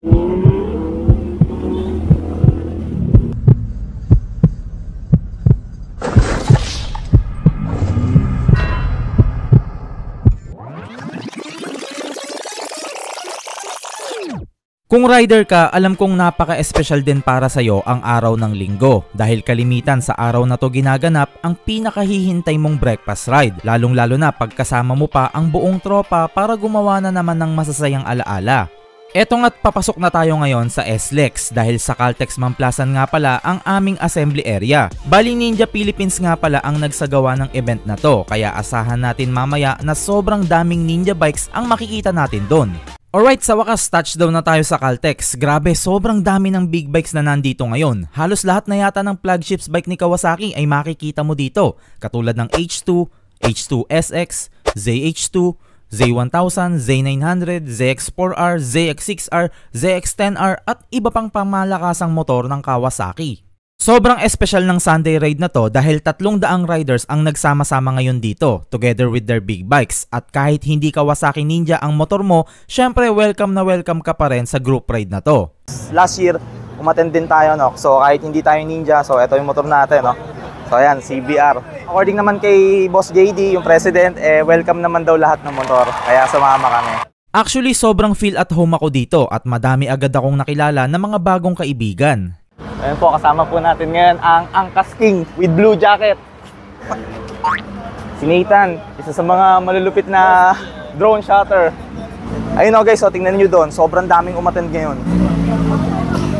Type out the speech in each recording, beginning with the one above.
Kung rider ka, alam kong napaka-espesyal din para sa'yo ang araw ng linggo dahil kalimitan sa araw na to ginaganap ang pinakahihintay mong breakfast ride, lalong-lalo na pagkasama mo pa ang buong tropa para gumawa na naman ng masasayang alaala. Eto nga't papasok na tayo ngayon sa SLEX dahil sa Caltex Mamplasan nga pala ang aming assembly area. Bali Ninja Philippines nga pala ang nagsagawa ng event na to, kaya asahan natin mamaya na sobrang daming Ninja bikes ang makikita natin doon. Alright, sa wakas touchdown na tayo sa Caltex. Grabe, sobrang dami ng big bikes na nandito ngayon. Halos lahat na yata ng flagships bike ni Kawasaki ay makikita mo dito. Katulad ng H2, H2SX, ZH2, Z1000, Z900, ZX4R, ZX6R, ZX10R at iba pang pamalakasang motor ng Kawasaki. Sobrang espesyal ng Sunday ride na to dahil 300 riders ang nagsama-sama ngayon dito together with their big bikes, at kahit hindi Kawasaki Ninja ang motor mo, syempre welcome na welcome ka pa rin sa group ride na to. Last year, umattend din tayo, no? So kahit hindi tayo Ninja, so ito yung motor natin, no? So ayan, CBR. According naman kay Boss JD, yung president, welcome naman daw lahat ng motor, kaya sumama kami. Actually, sobrang feel at home ako dito at madami agad akong nakilala na mga bagong kaibigan. Ayun po, kasama po natin ngayon ang Angkas King with blue jacket. Si Nathan, isa sa mga malulupit na drone shotter. Ayun o guys, so tingnan nyo doon, sobrang daming umattend ngayon.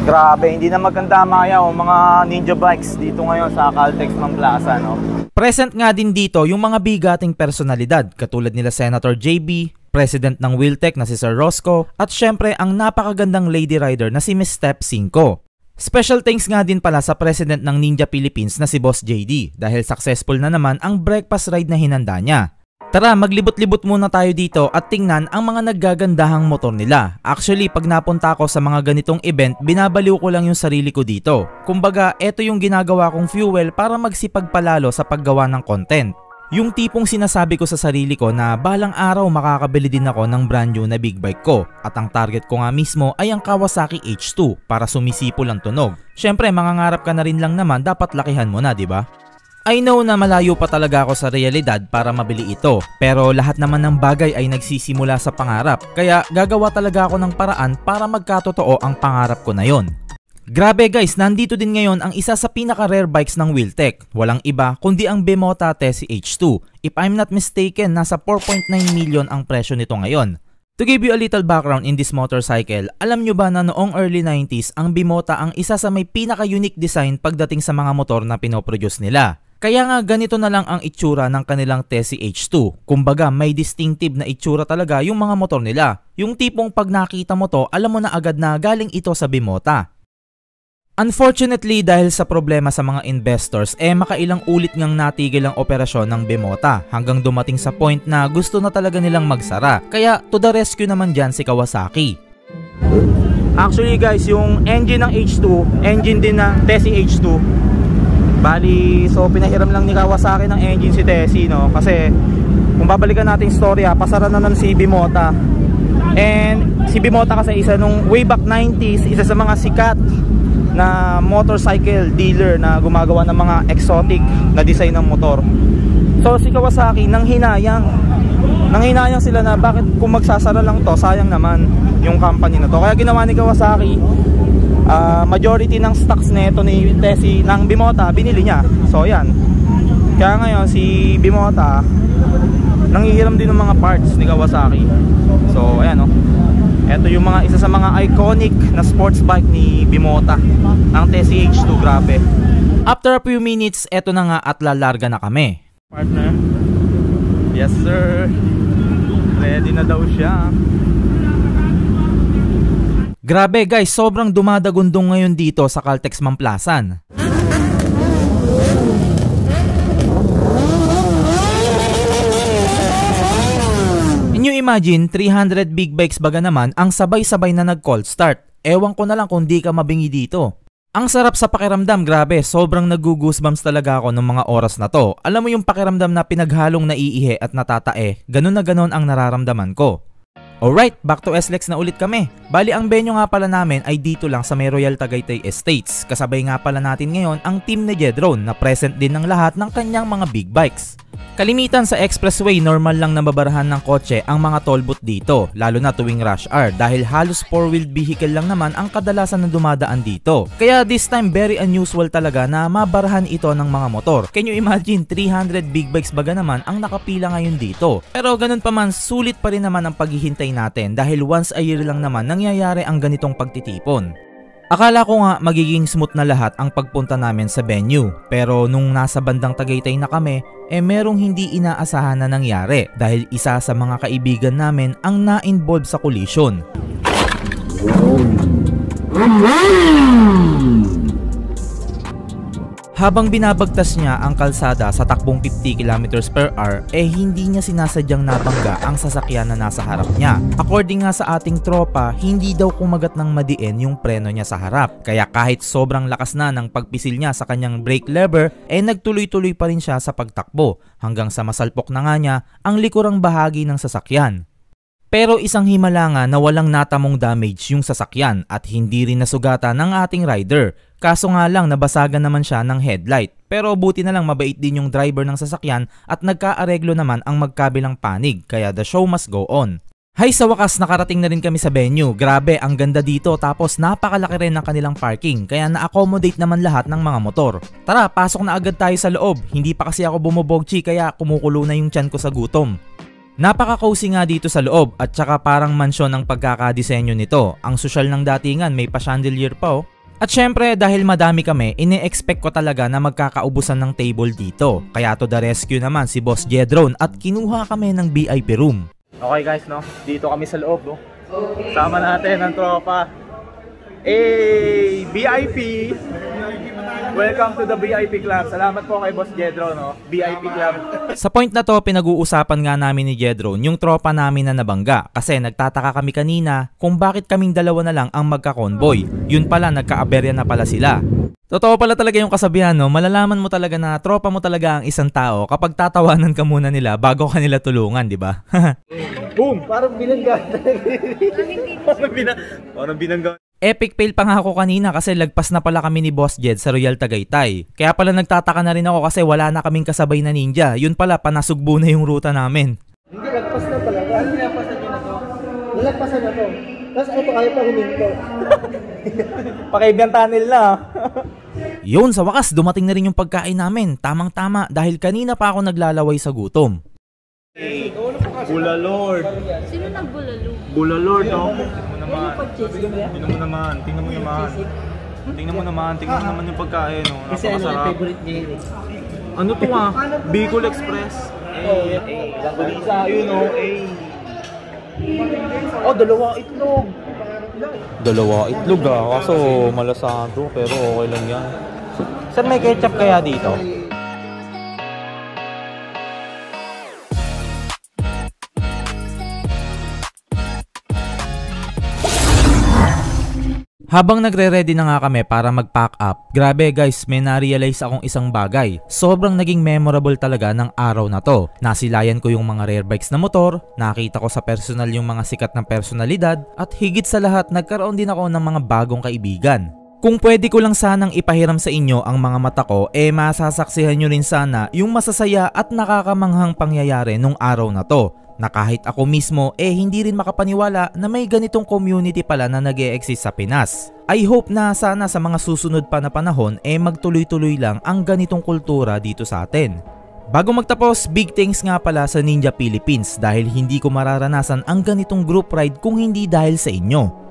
Grabe, hindi na maganda maya o mga Ninja bikes dito ngayon sa Caltex Mamplasan, no? Present nga din dito yung mga bigating personalidad katulad nila Senator JB, President ng Wiltec na si Sir Roscoe, at syempre ang napakagandang lady rider na si Miss Step 5. Special thanks nga din pala sa President ng Ninja Philippines na si Boss JD dahil successful na naman ang breakfast ride na hinanda niya. Tara, maglibot-libot muna tayo dito at tingnan ang mga naggagandahang motor nila. Actually, pag napunta ako sa mga ganitong event, binabaliw ko lang yung sarili ko dito. Kumbaga, eto yung ginagawa kong fuel para magsipagpalalo sa paggawa ng content. Yung tipong sinasabi ko sa sarili ko na balang araw makakabili din ako ng brand new na big bike ko, at ang target ko nga mismo ay ang Kawasaki H2 para sumisipol ang tunog. Syempre, mangangarap ka na rin lang naman, dapat lakihan mo na, di ba? I know na malayo pa talaga ako sa realidad para mabili ito, pero lahat naman ng bagay ay nagsisimula sa pangarap, kaya gagawa talaga ako ng paraan para magkatotoo ang pangarap ko na yon. Grabe guys, nandito din ngayon ang isa sa pinaka-rare bikes ng Wiltec. Walang iba kundi ang Bimota Tessie H2. If I'm not mistaken, nasa 4.9 million ang presyo nito ngayon. To give you a little background in this motorcycle, alam nyo ba na noong early 90s, ang Bimota ang isa sa may pinaka-unique design pagdating sa mga motor na pinoproduce nila. Kaya nga ganito na lang ang itsura ng kanilang Tessie H2. Kumbaga may distinctive na itsura talaga yung mga motor nila. Yung tipong pag nakita mo to, alam mo na agad na galing ito sa Bimota. Unfortunately, dahil sa problema sa mga investors, makailang ulit ngang natigil ang operasyon ng Bimota hanggang dumating sa point na gusto na talaga nilang magsara. Kaya to the rescue naman dyan si Kawasaki. Actually guys, yung engine ng H2, engine din ng Tessie H2. Bali, so pinahiram lang ni Kawasaki ng engine si Tessie, no? Kasi kung babalikan natin yung storya, pasara na nun si Bimota. And si Bimota kasi isa nung way back 90s, isa sa mga sikat na motorcycle dealer na gumagawa ng mga exotic na design ng motor. So si Kawasaki nanghinayang sila na bakit kung magsasara lang to, sayang naman yung company na to. Kaya ginawa ni Kawasaki, majority ng stocks nito ni Tessie ng Bimota binili niya. So yan, kaya ngayon si Bimota nanghihiram din ng mga parts ni Kawasaki. So ayan, no? Ito yung mga isa sa mga iconic na sports bike ni Bimota, ang Tessie H2. Grabe. After a few minutes, eto na nga at lalarga na kami. Partner, yes sir, ready na daw siya. Grabe guys, sobrang dumadagundong ngayon dito sa Caltex Mamplasan. Imagine, 300 big bikes baga naman ang sabay-sabay na nag-cold start. Ewan ko na lang kung di ka mabingi dito. Ang sarap sa pakiramdam, grabe, sobrang nag-goosebumps talaga ako ng mga oras na to. Alam mo yung pakiramdam na pinaghalong naiihi at natatae, ganun na ganun ang nararamdaman ko. Alright, back to SLEX na ulit kami. Bali ang venue nga pala namin ay dito lang sa may Royal Tagaytay Estates. Kasabay nga pala natin ngayon ang team ni Jedron na present din ng lahat ng kanyang mga big bikes. Kalimitan sa expressway, normal lang nababarahan ng kotse ang mga tollbooth dito, lalo na tuwing rush hour dahil halos 4-wheeled vehicle lang naman ang kadalasan na dumadaan dito. Kaya this time very unusual talaga na mabarahan ito ng mga motor. Can you imagine 300 big bikes baga naman ang nakapila ngayon dito? Pero ganun pa man, sulit pa rin naman ang paghihintay natin dahil once a year lang naman nangyayari ang ganitong pagtitipon. Akala ko nga magiging smooth na lahat ang pagpunta namin sa venue, pero nung nasa bandang Tagaytay na kami, merong hindi inaasahan na nangyari dahil isa sa mga kaibigan namin ang na-involve sa collision. Habang binabagtas niya ang kalsada sa takbong 50 km/h, hindi niya sinasadyang nabangga ang sasakyan na nasa harap niya. According nga sa ating tropa, hindi daw kumagat ng madiin yung preno niya sa harap. Kaya kahit sobrang lakas na ng pagpisil niya sa kanyang brake lever, nagtuloy-tuloy pa rin siya sa pagtakbo hanggang sa masalpok na nga niya ang likurang bahagi ng sasakyan. Pero isang himala nga na walang natamong damage yung sasakyan at hindi rin nasugatan ng ating rider. Kaso nga lang nabasagan naman siya ng headlight. Pero buti na lang mabait din yung driver ng sasakyan at nagkaareglo naman ang magkabilang panig kaya the show must go on. Hay, sa wakas nakarating na rin kami sa venue. Grabe, ang ganda dito tapos napakalaki rin ng kanilang parking kaya na-accommodate naman lahat ng mga motor. Tara, pasok na agad tayo sa loob. Hindi pa kasi ako bumobogchi kaya kumukulo na yung tiyan ko sa gutom. Napaka-cozy nga dito sa loob at saka parang mansyon ang pagkakadisenyo nito. Ang sosyal ng datingan, may pa-chandelier pa oh. At syempre dahil madami kami, ine-expect ko talaga na magkakaubusan ng table dito. Kaya to the rescue naman si Boss Jedron at kinuha kami ng VIP room. Okay guys, no? Dito kami sa loob, no? Sama natin ang tropa. VIP! Welcome to the VIP Club. Salamat po kay Boss Jedron, no? VIP Club. Sa point na to, pinag-uusapan nga namin ni Jedron yung tropa namin na nabangga kasi nagtataka kami kanina kung bakit kaming dalawa na lang ang magka-convoy. Yun pala, nagka-aberya na pala sila. Totoo pala talaga yung kasabihan, no? Malalaman mo talaga na tropa mo talaga ang isang tao kapag tatawanan ka muna nila bago ka nila tulungan, di ba? Boom! Parang binangga. Parang binangga. Epic fail pa nga ako kanina kasi lagpas na pala kami ni Boss Jed sa Royal Tagaytay. Kaya pala nagtataka na rin ako kasi wala na kaming kasabay na ninja. Yun pala, panasugbo na yung ruta namin. Hindi, lagpas na pala. Ano nilagpasan nyo na to? Nilagpasan na to. Tapos ito ayaw pa huminto. Pakaibigan tunnel na. Yun, sa wakas, dumating na rin yung pagkain namin. Tamang-tama dahil kanina pa ako naglalaway sa gutom. Bulalord. Sino nagbulalo? Bulalord, no? Tingnan mo naman. Tingnan mo naman. Tingnan mo naman. Tingnan mo naman yung pagkain, no? Kasi ano, Napakasarap. favorite niya yun eh. Ano to nga? Bicol Express. Langganisa, yun, no? Oh, dalawang itlog. Dalawa itlog kaso malasado pero okay lang yan. Sir, may ketchup kaya dito? Habang nagre-ready na nga kami para mag-pack up, grabe guys, may na-realize akong isang bagay. Sobrang naging memorable talaga ng araw na to. Nasilayan ko yung mga rare bikes na motor, nakita ko sa personal yung mga sikat na personalidad, at higit sa lahat, nagkaroon din ako ng mga bagong kaibigan. Kung pwede ko lang sanang ipahiram sa inyo ang mga mata ko, masasaksihan nyo rin sana yung masasaya at nakakamanghang pangyayari nung araw na to. Na kahit ako mismo hindi rin makapaniwala na may ganitong community pala na nag-e-exist sa Pinas. I hope na sana sa mga susunod pa na panahon magtuloy-tuloy lang ang ganitong kultura dito sa atin. Bago magtapos, big thanks nga pala sa Ninja Philippines dahil hindi ko mararanasan ang ganitong group ride kung hindi dahil sa inyo.